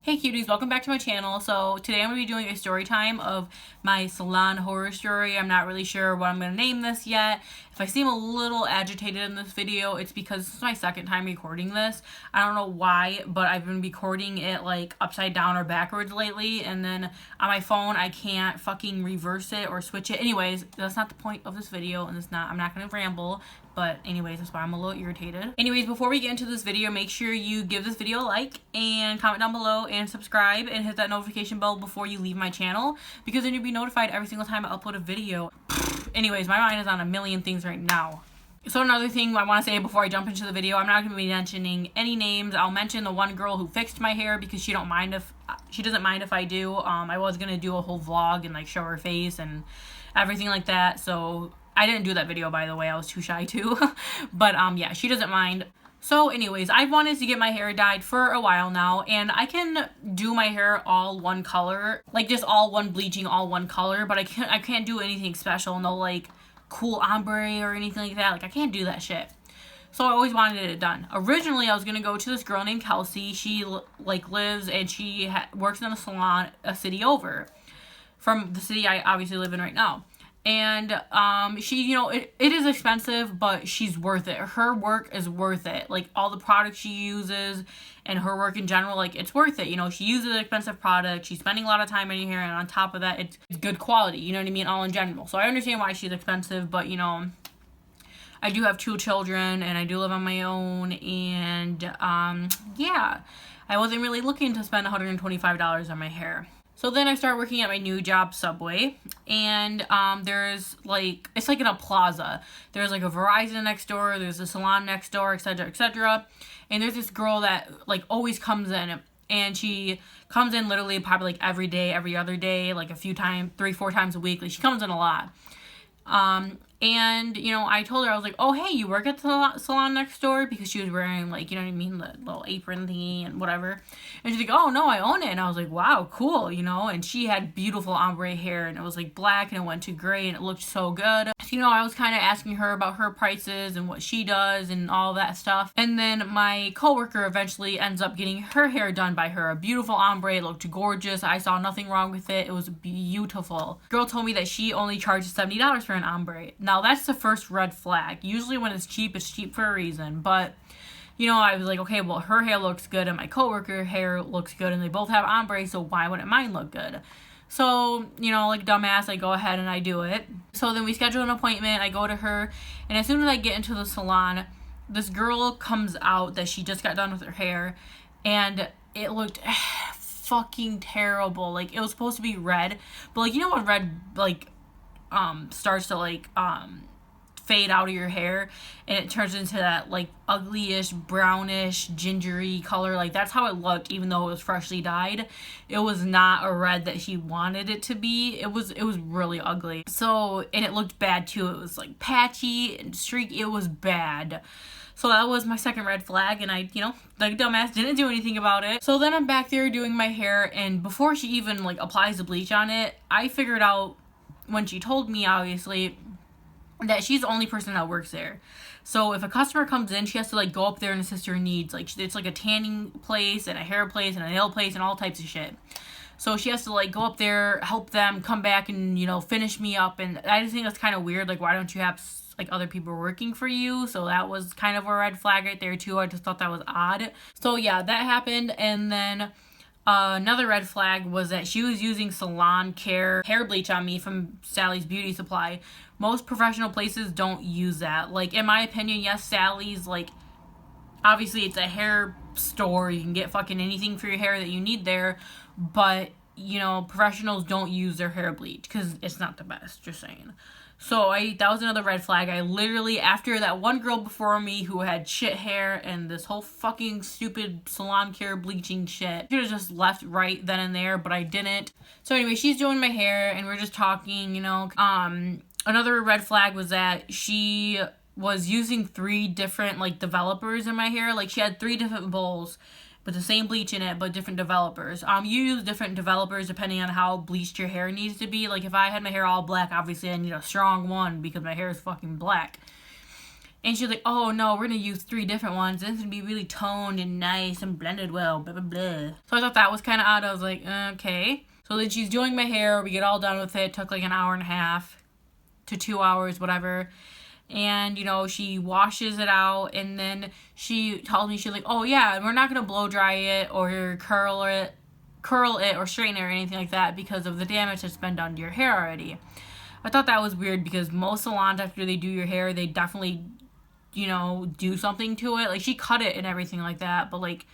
Hey cuties, welcome back to my channel. So today I'm going to be doing a story time of my salon horror story. I'm not really sure what I'm going to name this yet. If I seem a little agitated in this video, it's because this is my second time recording this. I don't know why, but I've been recording it like upside down or backwards lately, and then on my phone I can't fucking reverse it or switch it. Anyways, that's not the point of this video, and I'm not going to ramble. But anyways, that's why I'm a little irritated. Anyways, before we get into this video, make sure you give this video a like and comment down below and subscribe and hit that notification bell before you leave my channel, because then you'll be notified every single time I upload a video. Anyways, my mind is on a million things right now. So another thing I want to say before I jump into the video, I'm not going to be mentioning any names. I'll mention the one girl who fixed my hair because she doesn't mind if I do. I was going to do a whole vlog and like show her face and everything like that. So I didn't do that video, by the way. I was too shy to. But yeah, she doesn't mind. So anyways, I've wanted to get my hair dyed for a while now, and I can do my hair all one color, like just all one bleaching, all one color, but I can't do anything special, no like cool ombre or anything like that. Like I can't do that shit. So I always wanted it done. Originally, I was going to go to this girl named Kelsey. She like lives and she works in a salon a city over from the city I obviously live in right now. And she, you know, it is expensive, but she's worth it. Her work is worth it. Like, all the products she uses and her work in general, like, it's worth it. You know, she uses expensive products. She's spending a lot of time in your hair, and on top of that, it's good quality. You know what I mean? All in general. So I understand why she's expensive, but, you know, I do have 2 children, and I do live on my own, and, yeah. I wasn't really looking to spend $125 on my hair. So then I start working at my new job, Subway, and there's like, it's like in a plaza. There's like a Verizon next door, there's a salon next door, etc., etc. And there's this girl that like always comes in, and she comes in literally probably like every day, every other day, like a few times, 3-4 times a week. Like she comes in a lot. And, you know, I told her, I was like, oh, hey, you work at the salon next door? Because she was wearing, like, you know what I mean, the little apron thingy and whatever. And she's like, oh, no, I own it. And I was like, wow, cool, you know. And she had beautiful ombre hair, and it was, like, black, and it went to gray, and it looked so good. So, you know, I was kind of asking her about her prices and what she does and all that stuff. And then my coworker eventually ends up getting her hair done by her. A beautiful ombre. It looked gorgeous. I saw nothing wrong with it. It was beautiful. Girl told me that she only charges $70 for an ombre. Now, that's the first red flag. Usually when it's cheap for a reason. But, you know, I was like, okay, well, her hair looks good and my coworker hair looks good, and they both have ombre, so why wouldn't mine look good? So, you know, like dumbass, I go ahead and I do it. So then we schedule an appointment. I go to her, and as soon as I get into the salon, this girl comes out that she just got done with her hair, and it looked fucking terrible. Like, it was supposed to be red, but, like, you know when red, like, starts to like fade out of your hair and it turns into that like uglyish brownish gingery color, like that's how it looked. Even though it was freshly dyed, it was not a red that she wanted it to be. It was really ugly. So, and it looked bad too. It was like patchy and streaky. It was bad. So that was my second red flag, and I, you know, like dumbass, didn't do anything about it. So then I'm back there doing my hair, and before she even like applies the bleach on it, I figured out, when she told me, obviously, that she's the only person that works there. So if a customer comes in, she has to like go up there and assist her needs. Like, it's like a tanning place and a hair place and a nail place and all types of shit. So she has to like go up there, help them, come back and, you know, finish me up. And I just think that's kind of weird. Like, why don't you have like other people working for you? So that was kind of a red flag right there too. I just thought that was odd. So yeah, that happened. And then another red flag was that she was using Salon Care hair bleach on me from Sally's Beauty Supply. Most professional places don't use that. Like, in my opinion, yes, Sally's, like, obviously it's a hair store. You can get fucking anything for your hair that you need there. But, you know, professionals don't use their hair bleach because it's not the best, just saying. So that was another red flag. I literally, after that one girl before me who had shit hair and this whole fucking stupid Salon Care bleaching shit, should have just left right then and there, but I didn't. So anyway, she's doing my hair and we're just talking, you know. Another red flag was that she was using 3 different like developers in my hair. Like, she had 3 different bowls with the same bleach in it, but different developers. You use different developers depending on how bleached your hair needs to be. Like, if I had my hair all black, obviously I need a strong one because my hair is fucking black. And she's like, oh no, we're gonna use 3 different ones. This is gonna be really toned and nice and blended well, blah, blah, blah. So I thought that was kind of odd. I was like, okay. So then she's doing my hair. We get all done with it. It took like an hour and a half to 2 hours, whatever. And, you know, she washes it out. And then she told me, she's like, oh yeah, we're not gonna blow dry it or curl it or straighten it or anything like that because of the damage that's been done to your hair already. I thought that was weird because most salons, after they do your hair, they definitely, you know, do something to it. Like, she cut it and everything like that, but like,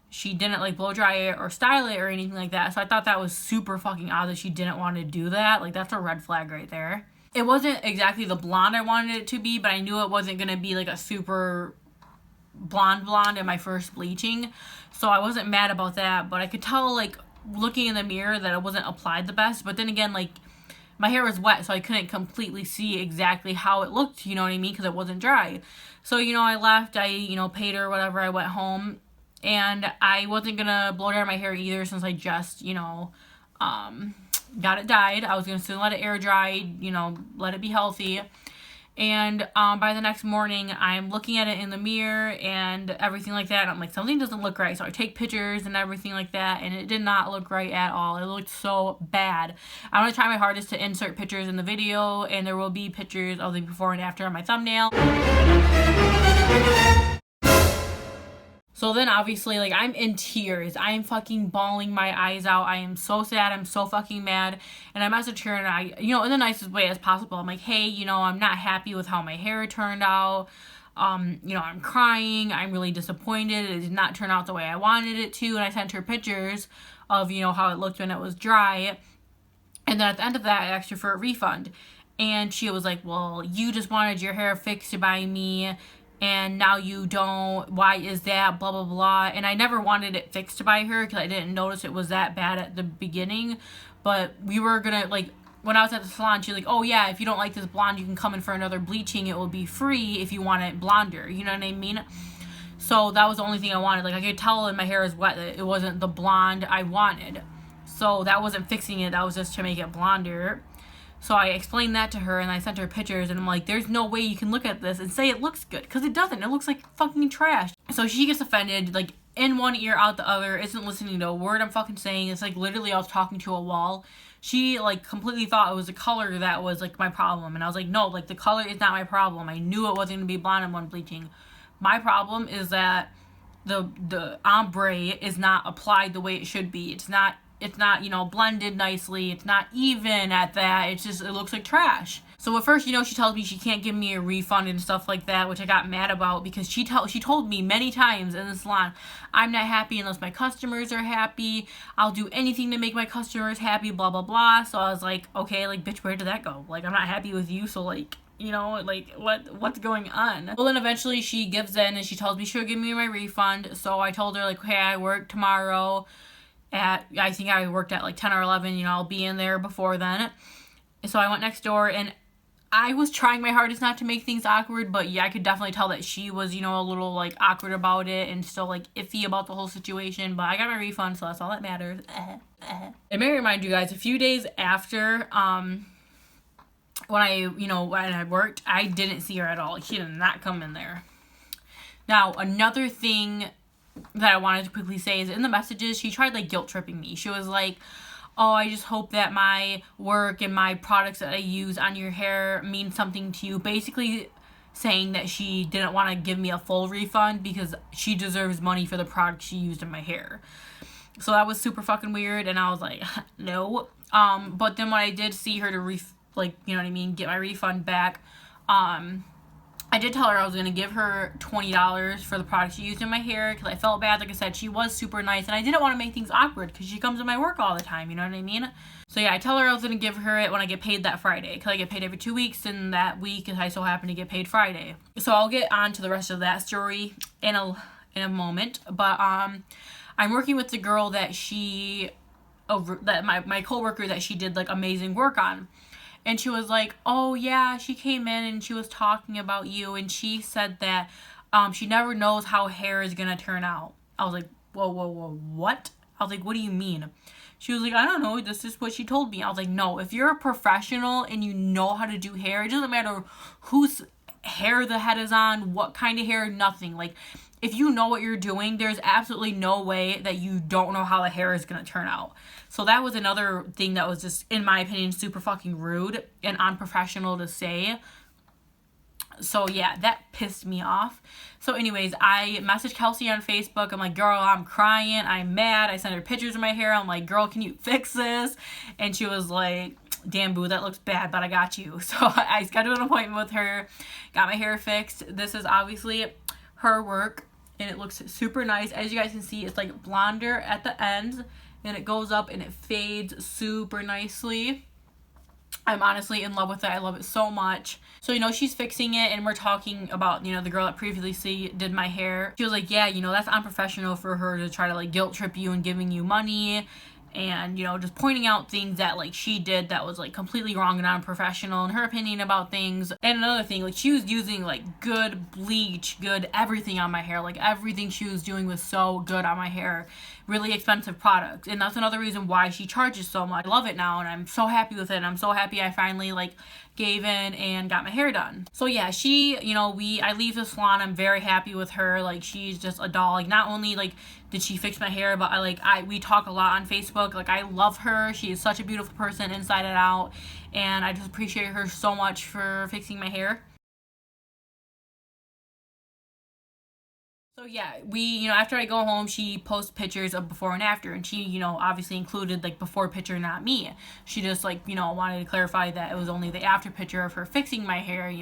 she didn't like blow dry it or style it or anything like that. So I thought that was super fucking odd that she didn't want to do that. Like, that's a red flag right there. It wasn't exactly the blonde I wanted it to be, but I knew it wasn't going to be like a super blonde in my first bleaching. So I wasn't mad about that, but I could tell, like, looking in the mirror that it wasn't applied the best. But then again, like, my hair was wet, so I couldn't completely see exactly how it looked, you know what I mean, because it wasn't dry. So, you know, I left, I, you know, paid her, whatever, I went home, and I wasn't gonna blow dry my hair either since I just, you know, got it dyed. I was gonna still let it air dry, you know, let it be healthy. And by the next morning, I'm looking at it in the mirror and everything like that. And I'm like, something doesn't look right. So I take pictures and everything like that. And it did not look right at all. It looked so bad. I'm going to try my hardest to insert pictures in the video. And there will be pictures of the before and after on my thumbnail. So then obviously, like, I'm in tears. I am fucking bawling my eyes out. I am so sad. I'm so fucking mad. And I messaged her and I, you know, in the nicest way as possible. I'm like, hey, you know, I'm not happy with how my hair turned out. You know, I'm crying. I'm really disappointed. It did not turn out the way I wanted it to. And I sent her pictures of, you know, how it looked when it was dry. And then at the end of that, I asked her for a refund. And she was like, well, you just wanted your hair fixed by me, and now you don't, why is that, blah, blah, blah. And I never wanted it fixed by her because I didn't notice it was that bad at the beginning. But we were gonna, like, when I was at the salon, she was like, oh yeah, if you don't like this blonde, you can come in for another bleaching. It will be free if you want it blonder. You know what I mean? So that was the only thing I wanted. Like, I could tell when my hair is wet that it wasn't the blonde I wanted. So that wasn't fixing it. That was just to make it blonder. So I explained that to her and I sent her pictures and I'm like, there's no way you can look at this and say it looks good because it doesn't. It looks like fucking trash. So she gets offended, like, in one ear, out the other, isn't listening to a word I'm fucking saying. It's like literally I was talking to a wall. She, like, completely thought it was the color that was, like, my problem. And I was like, no, like, the color is not my problem. I knew it wasn't going to be blonde in one bleaching. My problem is that the ombre is not applied the way it should be. It's not, you know, blended nicely. It's not even at that. It's just, it looks like trash. So at first, you know, she tells me she can't give me a refund and stuff like that, which I got mad about because she told me many times in the salon, I'm not happy unless my customers are happy. I'll do anything to make my customers happy, blah, blah, blah. So I was like, okay, like, bitch, where did that go? Like, I'm not happy with you, so, like, you know, like, what's going on? Well, then eventually she gives in and she tells me she'll give me my refund. So I told her, like, hey, I work tomorrow at, I think I worked at like 10 or 11, you know, I'll be in there before then. So I went next door and I was trying my hardest not to make things awkward, but yeah, I could definitely tell that she was, you know, a little, like, awkward about it and still, like, iffy about the whole situation, but I got my refund, so that's all that matters. And may I remind you guys, a few days after, when I worked, I didn't see her at all. She did not come in there. Now, another thing that I wanted to quickly say is in the messages, she tried, like, guilt tripping me. She was like, oh, I just hope that my work and my products that I use on your hair mean something to you. Basically saying that she didn't want to give me a full refund because she deserves money for the product she used in my hair. So that was super fucking weird, and I was like, no. But then when I did see her to, get my refund back, I did tell her I was going to give her $20 for the product she used in my hair because I felt bad. Like I said, she was super nice and I didn't want to make things awkward because she comes to my work all the time, you know what I mean? So yeah, I tell her I was going to give her it when I get paid that Friday because I get paid every 2 weeks, and that week I so happen to get paid Friday. So I'll get on to the rest of that story in a moment, but I'm working with the girl that my coworker that she did, like, amazing work on. And she was like, oh, yeah, she came in and she was talking about you. And she said that she never knows how hair is going to turn out. I was like, whoa, what? I was like, what do you mean? She was like, I don't know. This is what she told me. I was like, no, if you're a professional and you know how to do hair, it doesn't matter whose hair the head is on, what kind of hair, nothing. Like, if you know what you're doing, there's absolutely no way that you don't know how the hair is going to turn out. So that was another thing that was just, in my opinion, super fucking rude and unprofessional to say. So yeah, that pissed me off. So anyways, I messaged Kelsey on Facebook. I'm like, girl, I'm crying. I'm mad. I sent her pictures of my hair. I'm like, girl, can you fix this? And she was like, damn, boo, that looks bad, but I got you. So I scheduled an appointment with her, got my hair fixed. This is obviously her work, and it looks super nice. As you guys can see, it's like blonder at the ends, and it goes up and it fades super nicely. I'm honestly in love with it. I love it so much. So, she's fixing it, and we're talking about, the girl that previously did my hair. She was like, yeah, that's unprofessional for her to try to, like, guilt trip you and giving you money. And, just pointing out things that, like, she did that was, like, completely wrong and unprofessional in her opinion about things. And another thing, like, she was using, like, good bleach, good everything on my hair. Like, everything she was doing was so good on my hair. Really expensive products. And that's another reason why she charges so much. I love it now, and I'm so happy with it. And I'm so happy I finally, like, gave in and got my hair done. So yeah, she, I leave the salon. I'm very happy with her. Like, she's just a doll. Like, not only, like, did she fix my hair, but we talk a lot on Facebook. Like, I love her. She is such a beautiful person inside and out. And I just appreciate her so much for fixing my hair. So yeah, we, after I go home, she posts pictures of before and after, and she, obviously included, like, before picture, not me. She just, like, wanted to clarify that it was only the after picture of her fixing my hair,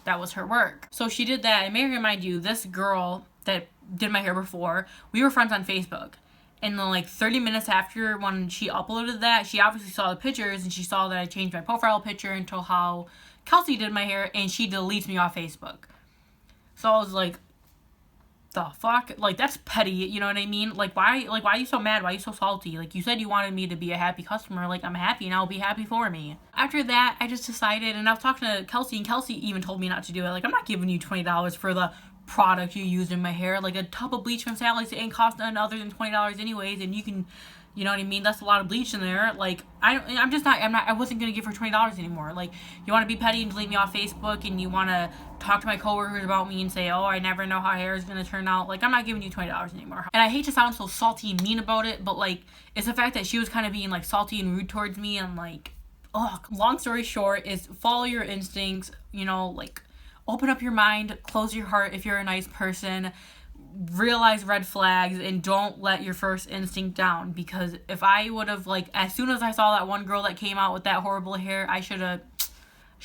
that was her work. So she did that, and may I remind you, this girl that did my hair before, we were friends on Facebook. And then, like, 30 minutes after when she uploaded that, she obviously saw the pictures, and she saw that I changed my profile picture into how Kelsey did my hair, and she deletes me off Facebook. So I was like, the fuck? Like, that's petty, you know what I mean? Like, why are you so mad? Why are you so salty? Like, you said you wanted me to be a happy customer. Like, I'm happy, now be happy for me. After that, I just decided, and I was talking to Kelsey, and Kelsey even told me not to do it. Like, I'm not giving you $20 for the product you used in my hair. Like, a tub of bleach from Sally's ain't cost nothing other than $20 anyways, and you can, you know what I mean? That's a lot of bleach in there. Like, I wasn't gonna give her $20 anymore. Like, you want to be petty and delete me off Facebook, and you want to talk to my coworkers about me and say, oh, I never know how hair is gonna turn out. Like, I'm not giving you $20 anymore. And I hate to sound so salty and mean about it, but, like, it's the fact that she was kind of being, like, salty and rude towards me, and, like, ugh. Long story short is follow your instincts, like, open up your mind, close your heart if you're a nice person, realize red flags, and don't let your first instinct down. Because if I would have, like, as soon as I saw that one girl that came out with that horrible hair, I should have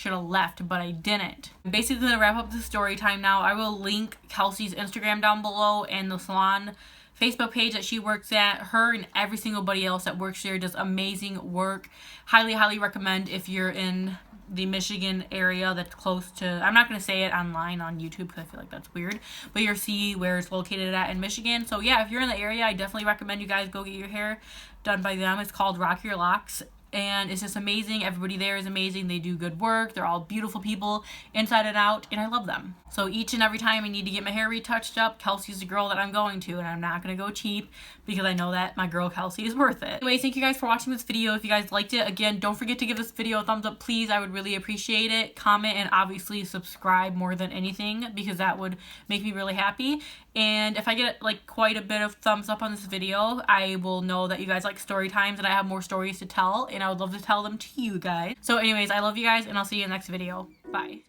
left, but I didn't. I'm basically gonna wrap up the story time now. I will link Kelsey's Instagram down below and the salon Facebook page that she works at. Her and every single body else that works there does amazing work. Highly recommend if you're in the Michigan area that's close to, I'm not going to say it online on YouTube because I feel like that's weird, but you'll see where it's located at in Michigan. So yeah, if you're in the area, I definitely recommend you guys go get your hair done by them. It's called Rock Your Locks, and it's just amazing. Everybody there is amazing. They do good work. They're all beautiful people inside and out, and I love them. So each and every time I need to get my hair retouched up, Kelsey's the girl that I'm going to, and I'm not going to go cheap because I know that my girl Kelsey is worth it. Anyways, thank you guys for watching this video. If you guys liked it, again, don't forget to give this video a thumbs up, please. I would really appreciate it. Comment and obviously subscribe more than anything because that would make me really happy. And if I get, like, quite a bit of thumbs up on this video, I will know that you guys like story times and I have more stories to tell, and I would love to tell them to you guys. So anyways, I love you guys, and I'll see you in the next video. Bye.